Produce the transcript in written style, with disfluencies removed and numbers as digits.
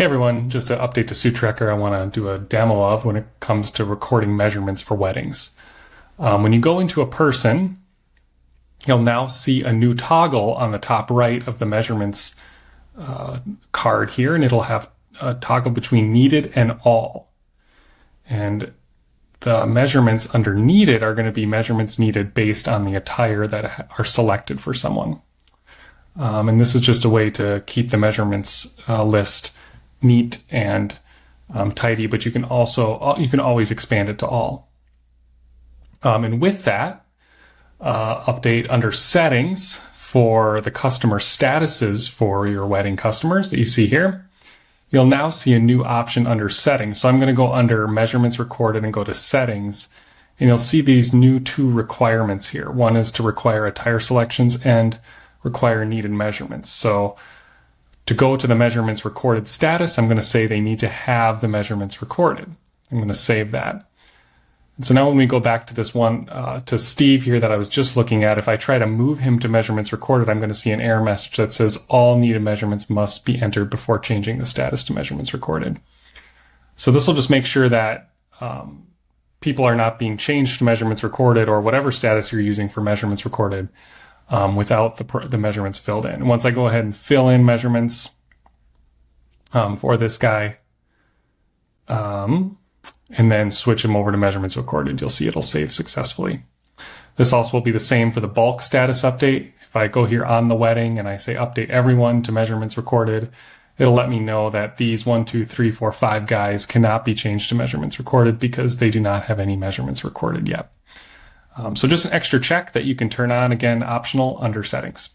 Hey everyone, just an update to SuitTracker I want to do a demo of when it comes to recording measurements for weddings. When you go into a person, you'll now see a new toggle on the top right of the measurements card here, and it'll have a toggle between needed and all. And the measurements under needed are going to be measurements needed based on the attire that are selected for someone. And this is just a way to keep the measurements list neat and tidy, but you can always expand it to all. And with that update under settings for the customer statuses for your wedding customers that you see here, you'll now see a new option under settings. So I'm going to go under measurements recorded and go to settings, and you'll see these new two requirements here. One is to require attire selections and require needed measurements. So to go to the measurements recorded status, I'm going to say they need to have the measurements recorded. I'm going to save that. And so now when we go back to this one, to Steve here that I was just looking at, if I try to move him to measurements recorded, I'm going to see an error message that says all needed measurements must be entered before changing the status to measurements recorded. So this will just make sure that people are not being changed to measurements recorded or whatever status you're using for measurements recorded without the measurements filled in. And once I go ahead and fill in measurements for this guy, and then switch him over to measurements recorded, you'll see it'll save successfully. This also will be the same for the bulk status update. If I go here on the wedding and I say update everyone to measurements recorded, it'll let me know that these 1, 2, 3, 4, 5 guys cannot be changed to measurements recorded because they do not have any measurements recorded yet. So just an extra check that you can turn on, again, optional under settings.